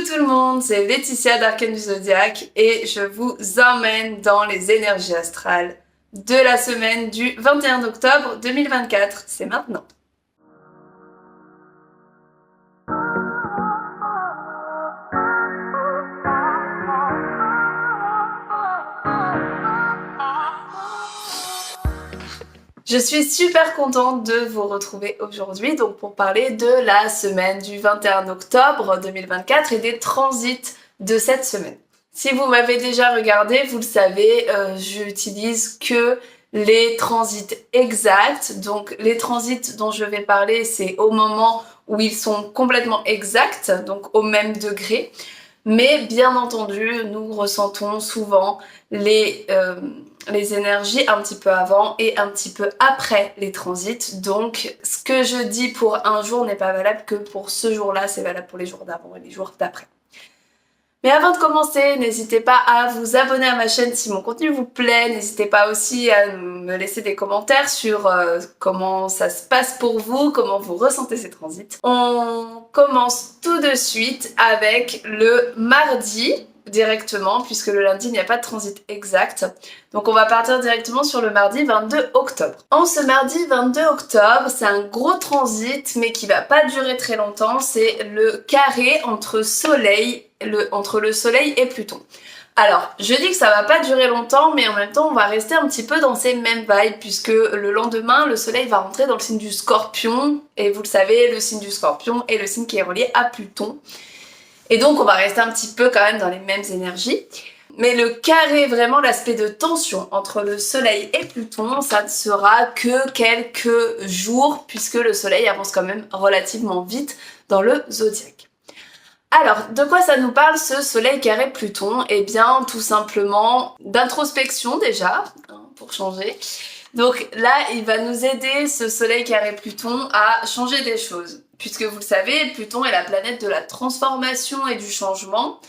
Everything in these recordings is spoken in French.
Coucou tout le monde, c'est Laetitia d'Arcane du Zodiaque et je vous emmène dans les énergies astrales de la semaine du 21 octobre 2024. C'est maintenant. Je suis super contente de vous retrouver aujourd'hui donc pour parler de la semaine du 21 octobre 2024 et des transits de cette semaine. Si vous m'avez déjà regardé, vous le savez, j'utilise que les transits exacts. Donc les transits dont je vais parler, c'est au moment où ils sont complètement exacts, donc au même degré. Mais bien entendu, nous ressentons souvent les énergies un petit peu avant et un petit peu après les transits. Donc, ce que je dis pour un jour n'est pas valable que pour ce jour-là, c'est valable pour les jours d'avant et les jours d'après. Mais avant de commencer, n'hésitez pas à vous abonner à ma chaîne si mon contenu vous plaît. N'hésitez pas aussi à me laisser des commentaires sur comment ça se passe pour vous, comment vous ressentez ces transits. On commence tout de suite avec le mardi directement, puisque le lundi il n'y a pas de transit exact. Donc on va partir directement sur le mardi 22 octobre. En ce mardi 22 octobre, c'est un gros transit, mais qui va pas durer très longtemps. C'est le carré entre le Soleil et Pluton. Alors, je dis que ça va pas durer longtemps, mais en même temps, on va rester un petit peu dans ces mêmes vibes, puisque le lendemain, le Soleil va rentrer dans le signe du Scorpion, et vous le savez, le signe du Scorpion est le signe qui est relié à Pluton. Et donc, on va rester un petit peu quand même dans les mêmes énergies. Mais le carré, vraiment l'aspect de tension entre le Soleil et Pluton, ça ne sera que quelques jours, puisque le Soleil avance quand même relativement vite dans le zodiaque. Alors, de quoi ça nous parle ce Soleil carré Pluton? Eh bien, tout simplement d'introspection déjà, pour changer. Donc là, il va nous aider, ce Soleil carré Pluton, à changer des choses. Puisque vous le savez, Pluton est la planète de la transformation et du changement.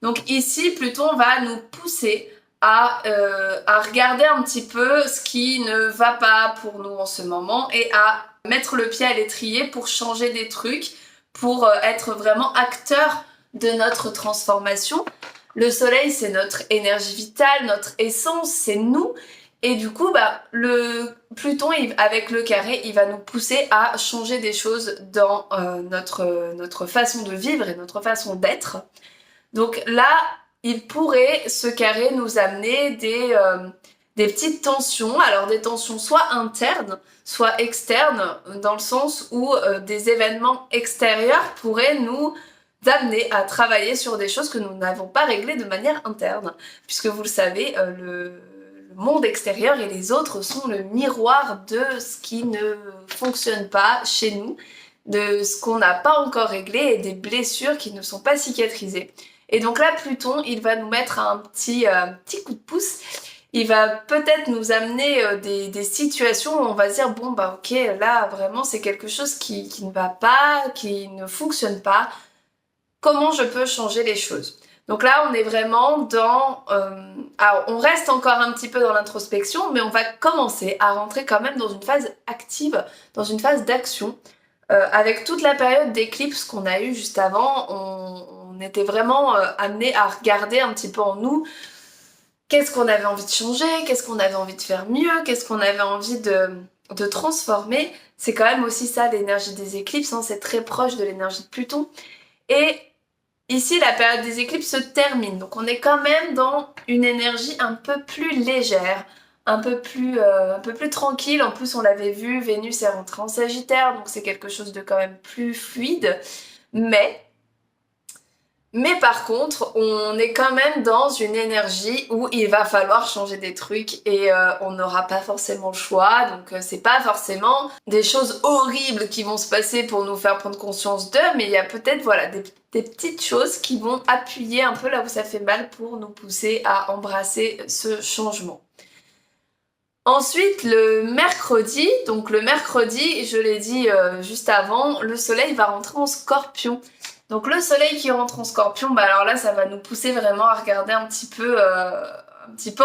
Donc ici, Pluton va nous pousser à regarder un petit peu ce qui ne va pas pour nous en ce moment et à mettre le pied à l'étrier pour changer des trucs, pour être vraiment acteur de notre transformation. Le Soleil, c'est notre énergie vitale, notre essence, c'est nous. Et du coup, le Pluton, avec le carré, il va nous pousser à changer des choses dans notre façon de vivre et notre façon d'être. Donc là, il pourrait, ce carré, nous amener des petites tensions. Alors des tensions soit internes, soit externes, dans le sens où des événements extérieurs pourraient nous amener à travailler sur des choses que nous n'avons pas réglées de manière interne. Puisque vous le savez, le monde extérieur et les autres sont le miroir de ce qui ne fonctionne pas chez nous, de ce qu'on n'a pas encore réglé et des blessures qui ne sont pas cicatrisées. Et donc là, Pluton, il va nous mettre un petit coup de pouce. Il va peut-être nous amener des situations où on va se dire bon ok, là vraiment c'est quelque chose qui ne va pas, qui ne fonctionne pas. Comment je peux changer les choses? Donc là, on est vraiment dans... alors, on reste encore un petit peu dans l'introspection, mais on va commencer à rentrer quand même dans une phase active, dans une phase d'action. Avec toute la période d'éclipse qu'on a eue juste avant, on était vraiment amené à regarder un petit peu en nous qu'est-ce qu'on avait envie de changer, qu'est-ce qu'on avait envie de faire mieux, qu'est-ce qu'on avait envie de transformer. C'est quand même aussi ça l'énergie des éclipses, hein, c'est très proche de l'énergie de Pluton. Et ici, la période des éclipses se termine, donc on est quand même dans une énergie un peu plus légère, un peu plus tranquille. En plus, on l'avait vu, Vénus est rentrée en Sagittaire, donc c'est quelque chose de quand même plus fluide. Mais par contre, on est quand même dans une énergie où il va falloir changer des trucs et on n'aura pas forcément le choix. Donc c'est pas forcément des choses horribles qui vont se passer pour nous faire prendre conscience d'eux, mais il y a peut-être voilà, des petites choses qui vont appuyer un peu là où ça fait mal pour nous pousser à embrasser ce changement. Ensuite, le mercredi, je l'ai dit juste avant, le Soleil va rentrer en Scorpion. Donc le Soleil qui rentre en Scorpion, alors là, ça va nous pousser vraiment à regarder un petit peu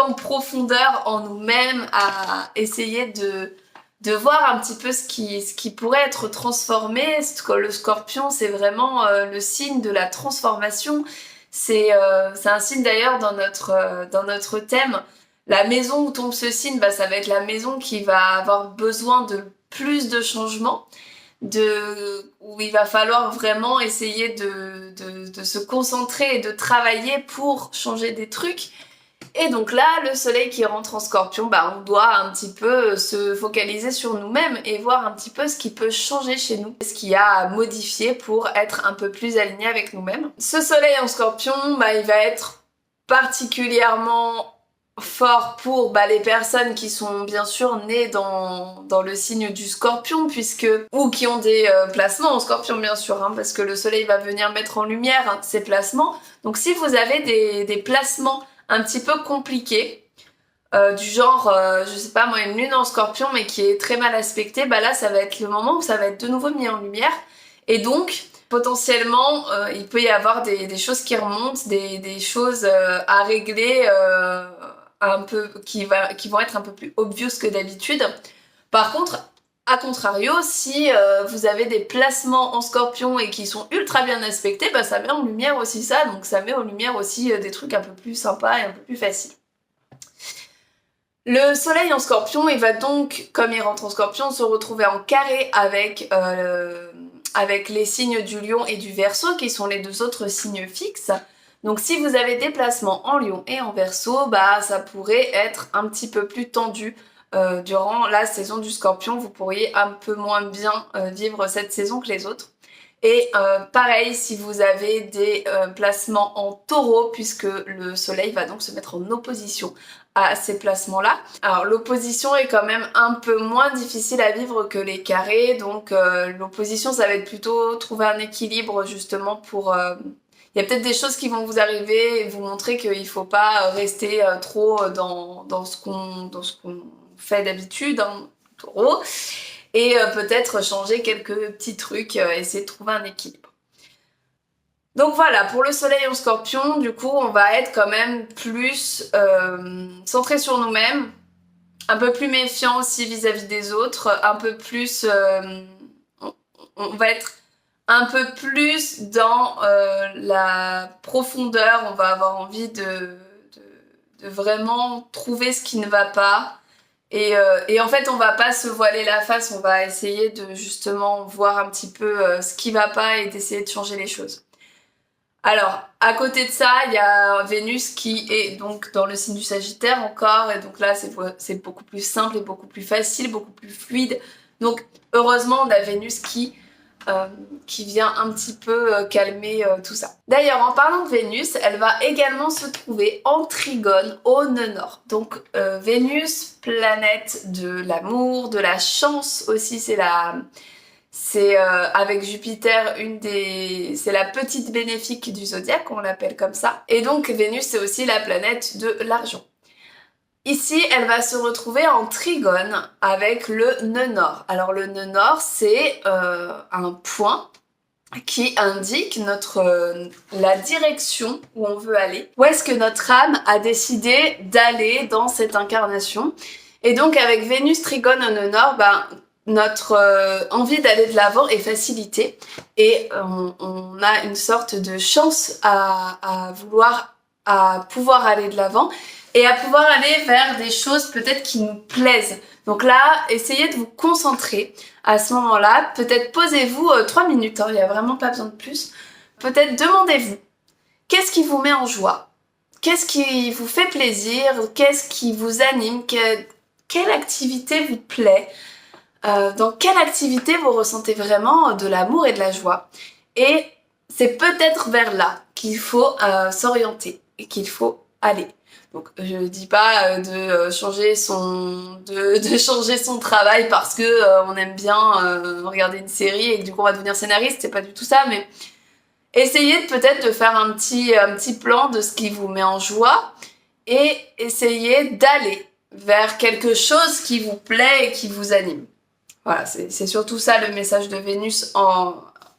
en profondeur en nous-mêmes, à essayer de voir un petit peu ce qui pourrait être transformé. Le Scorpion, c'est vraiment le signe de la transformation. C'est un signe d'ailleurs dans notre thème. La maison où tombe ce signe, bah, ça va être la maison qui va avoir besoin de plus de changements, où il va falloir vraiment essayer de se concentrer et de travailler pour changer des trucs. Et donc là, le soleil qui rentre en Scorpion, bah, on doit un petit peu se focaliser sur nous-mêmes et voir un petit peu ce qui peut changer chez nous, ce qu'il y a à modifier pour être un peu plus aligné avec nous-mêmes. Ce soleil en Scorpion, bah, il va être particulièrement fort pour les personnes qui sont bien sûr nées dans le signe du Scorpion, ou qui ont des placements en Scorpion bien sûr, hein, parce que le soleil va venir mettre en lumière ces placements. Donc si vous avez des placements un petit peu compliqués, du genre, je sais pas moi, une lune en Scorpion mais qui est très mal aspectée, bah là ça va être le moment où ça va être de nouveau mis en lumière, et donc potentiellement il peut y avoir des choses qui remontent, des choses à régler un peu, qui vont être un peu plus obvious que d'habitude. Par contre, a contrario, si vous avez des placements en Scorpion et qui sont ultra bien aspectés, bah ça met en lumière aussi ça, donc ça met en lumière aussi des trucs un peu plus sympas et un peu plus faciles. Le soleil en Scorpion, il va donc, comme il rentre en Scorpion, se retrouver en carré avec les signes du Lion et du Verseau, qui sont les deux autres signes fixes. Donc si vous avez des placements en Lion et en Verseau, bah ça pourrait être un petit peu plus tendu durant la saison du Scorpion. Vous pourriez un peu moins bien vivre cette saison que les autres. Et pareil, si vous avez des placements en Taureau, puisque le soleil va donc se mettre en opposition à ces placements-là. Alors l'opposition est quand même un peu moins difficile à vivre que les carrés, donc l'opposition ça va être plutôt trouver un équilibre justement pour... Il y a peut-être des choses qui vont vous arriver et vous montrer qu'il ne faut pas rester trop dans ce qu'on fait d'habitude, hein, Taureau, et peut-être changer quelques petits trucs, essayer de trouver un équilibre. Donc voilà, pour le soleil en Scorpion, du coup, on va être quand même plus centré sur nous-mêmes, un peu plus méfiant aussi vis-à-vis des autres, un peu plus... on va être un peu plus dans la profondeur, on va avoir envie de vraiment trouver ce qui ne va pas. Et en fait, on va pas se voiler la face, on va essayer de justement voir un petit peu ce qui va pas et d'essayer de changer les choses. Alors, à côté de ça, il y a Vénus qui est donc dans le signe du Sagittaire encore, et donc là, c'est beaucoup plus simple et beaucoup plus facile, beaucoup plus fluide. Donc, heureusement, on a Vénus qui vient un petit peu calmer tout ça. D'ailleurs, en parlant de Vénus, elle va également se trouver en trigone au nœud nord. Donc Vénus, planète de l'amour, de la chance aussi, c'est avec Jupiter c'est la petite bénéfique du zodiaque, on l'appelle comme ça. Et donc Vénus, c'est aussi la planète de l'argent. Ici, elle va se retrouver en trigone avec le nœud nord. Alors le nœud nord, c'est un point qui indique la direction où on veut aller. Où est-ce que notre âme a décidé d'aller dans cette incarnation. Et donc avec Vénus trigone au nœud nord, notre envie d'aller de l'avant est facilitée. Et on a une sorte de chance à pouvoir aller de l'avant. Et à pouvoir aller vers des choses peut-être qui nous plaisent. Donc là, essayez de vous concentrer à ce moment-là. Peut-être posez-vous 3 minutes, hein, il n'y a vraiment pas besoin de plus. Peut-être demandez-vous, qu'est-ce qui vous met en joie? Qu'est-ce qui vous fait plaisir? Qu'est-ce qui vous anime? Quelle activité vous plaît? Dans quelle activité vous ressentez vraiment de l'amour et de la joie? Et c'est peut-être vers là qu'il faut s'orienter et qu'il faut aller. Donc je dis pas de changer son travail parce que on aime bien regarder une série et que du coup on va devenir scénariste, c'est pas du tout ça, mais essayez peut-être de faire un petit plan de ce qui vous met en joie et essayez d'aller vers quelque chose qui vous plaît et qui vous anime. Voilà, c'est surtout ça le message de Vénus en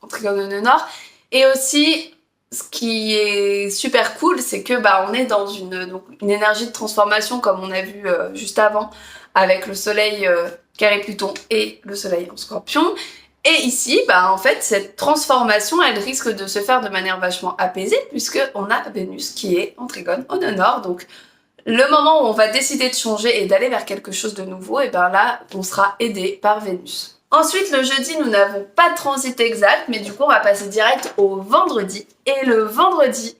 trigone au nœud nord. Et aussi, ce qui est super cool, c'est que bah, on est dans donc, une énergie de transformation comme on a vu juste avant avec le soleil carré Pluton et le soleil en Scorpion. Et ici, bah, en fait, cette transformation, elle risque de se faire de manière vachement apaisée puisqu'on a Vénus qui est en Trigone au nord. Donc, le moment où on va décider de changer et d'aller vers quelque chose de nouveau, et ben là, on sera aidé par Vénus. Ensuite, le jeudi, nous n'avons pas de transit exact, mais du coup, on va passer direct au vendredi. Et le vendredi,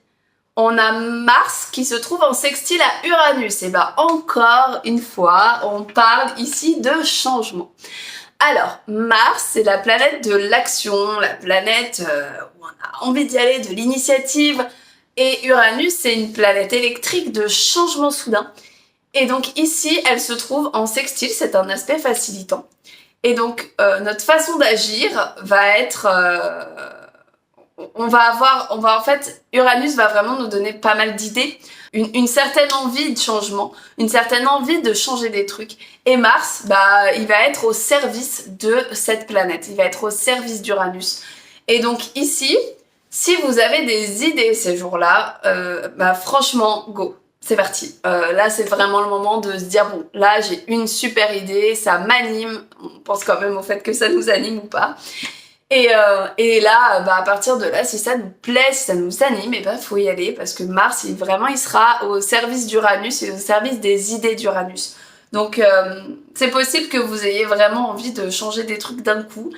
on a Mars qui se trouve en sextile à Uranus. Et ben encore une fois, on parle ici de changement. Alors, Mars, c'est la planète de l'action, la planète où on a envie d'y aller, de l'initiative. Et Uranus, c'est une planète électrique de changement soudain. Et donc ici, elle se trouve en sextile, c'est un aspect facilitant. Et donc, notre façon d'agir va être... en fait, Uranus va vraiment nous donner pas mal d'idées, une certaine envie de changement, une certaine envie de changer des trucs. Et Mars, bah, il va être au service de cette planète, il va être au service d'Uranus. Et donc ici, si vous avez des idées ces jours-là, bah franchement, go. C'est parti. Là, c'est vraiment le moment de se dire, bon, là, j'ai une super idée, ça m'anime. On pense quand même au fait que ça nous anime ou pas. Et là, bah, à partir de là, si ça nous plaît, si ça nous anime, et ben, faut y aller parce que Mars, il sera au service d'Uranus et au service des idées d'Uranus. Donc, c'est possible que vous ayez vraiment envie de changer des trucs d'un coup.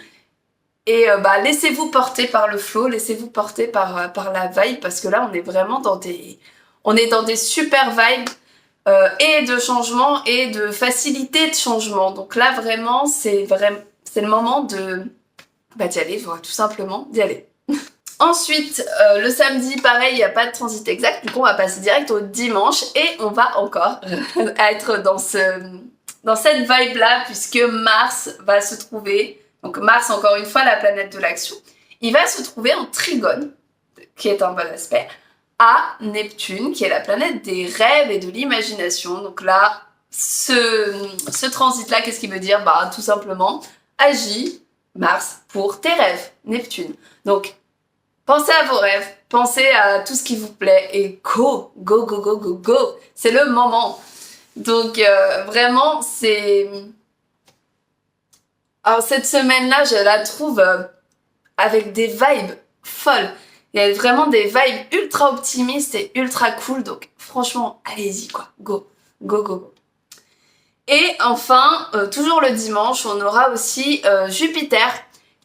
Et bah, laissez-vous porter par le flow, laissez-vous porter par la vibe parce que là, on est vraiment dans des super vibes et de changement et de facilité de changement. Donc là, vraiment, c'est le moment d'y aller, voilà, tout simplement d'y aller. Ensuite, le samedi, pareil, il n'y a pas de transit exact, du coup, on va passer direct au dimanche et on va encore être dans cette vibe-là puisque Mars va se trouver... Donc Mars, encore une fois, la planète de l'action, il va se trouver en Trigone, qui est un bon aspect, à Neptune, qui est la planète des rêves et de l'imagination. Donc là, ce transit-là, qu'est-ce qu'il veut dire? Bah, tout simplement, agis, Mars, pour tes rêves, Neptune. Donc, pensez à vos rêves, pensez à tout ce qui vous plaît et go, go, go, go, go, go. C'est le moment. Donc, vraiment, c'est... Alors cette semaine-là, je la trouve avec des vibes folles. Il y a vraiment des vibes ultra optimistes et ultra cool. Donc franchement, allez-y quoi. Go, go, go, go. Et enfin, toujours le dimanche, on aura aussi Jupiter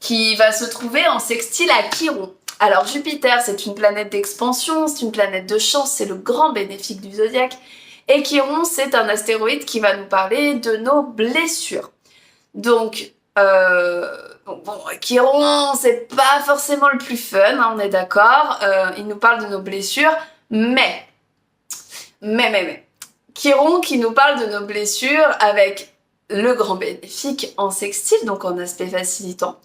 qui va se trouver en sextile à Chiron. Alors Jupiter, c'est une planète d'expansion, c'est une planète de chance, c'est le grand bénéfique du zodiaque. Et Chiron, c'est un astéroïde qui va nous parler de nos blessures. Donc, bon, Chiron, c'est pas forcément le plus fun, hein, on est d'accord. Il nous parle de nos blessures, mais. Chiron qui nous parle de nos blessures avec le grand bénéfique en sextile, donc en aspect facilitant.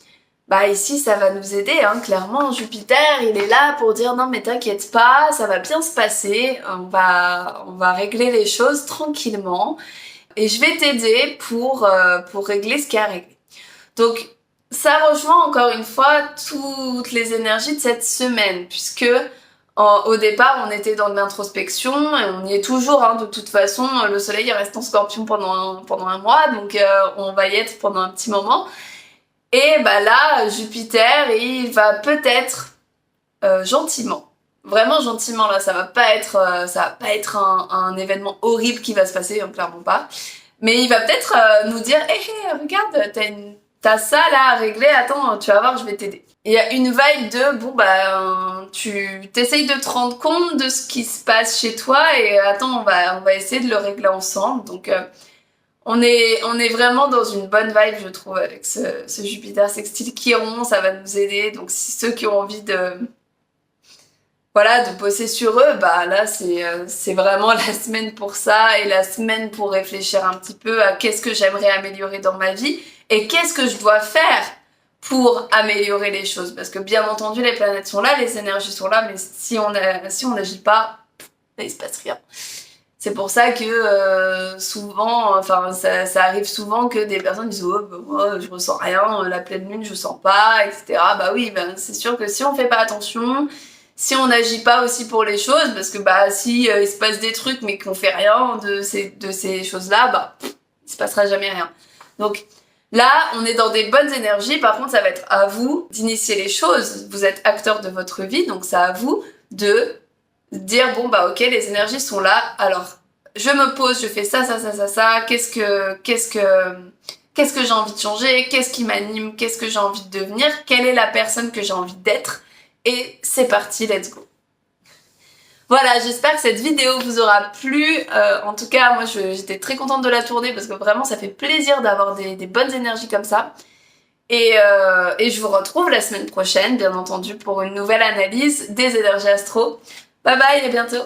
Bah ici, ça va nous aider, hein, clairement. Jupiter, il est là pour dire non mais t'inquiète pas, ça va bien se passer, on va régler les choses tranquillement et je vais t'aider pour régler ce qu'il y a à régler. Donc, ça rejoint encore une fois toutes les énergies de cette semaine, puisque au départ, on était dans de l'introspection, et on y est toujours, hein, de toute façon, le soleil reste en Scorpion pendant un mois, donc on va y être pendant un petit moment. Et bah là, Jupiter, il va peut-être gentiment, vraiment gentiment, là, ça va pas être un événement horrible qui va se passer, hein, clairement pas, mais il va peut-être nous dire « Hey, regarde, t'as ça là à régler, attends, tu vas voir, je vais t'aider. » Il y a une vibe de, bon bah, tu t'essayes de te rendre compte de ce qui se passe chez toi et attends, on va essayer de le régler ensemble. Donc, on est vraiment dans une bonne vibe, je trouve, avec ce Jupiter sextile Chiron, ça va nous aider. Donc, si ceux qui ont envie de bosser sur eux, bah là, c'est vraiment la semaine pour ça et la semaine pour réfléchir un petit peu à qu'est-ce que j'aimerais améliorer dans ma vie et qu'est-ce que je dois faire pour améliorer les choses. Parce que bien entendu, les planètes sont là, les énergies sont là, mais si on n'agit pas, il se passe rien. C'est pour ça que souvent, enfin ça arrive souvent que des personnes disent « Oh, bah, moi, je ressens rien, la pleine lune, je sens pas, etc. » Bah oui, c'est sûr que si on fait pas attention, si on n'agit pas aussi pour les choses, parce que si il se passe des trucs mais qu'on fait rien de ces choses-là, il se passera jamais rien. Donc là, on est dans des bonnes énergies. Par contre, ça va être à vous d'initier les choses. Vous êtes acteur de votre vie, donc c'est à vous de dire bon ok, les énergies sont là. Alors, je me pose, je fais ça. Qu'est-ce que j'ai envie de changer? Qu'est-ce qui m'anime? Qu'est-ce que j'ai envie de devenir? Quelle est la personne que j'ai envie d'être? Et c'est parti, let's go. Voilà, j'espère que cette vidéo vous aura plu. En tout cas, moi j'étais très contente de la tourner parce que vraiment ça fait plaisir d'avoir des bonnes énergies comme ça. Et je vous retrouve la semaine prochaine, bien entendu, pour une nouvelle analyse des énergies astro. Bye bye, à bientôt.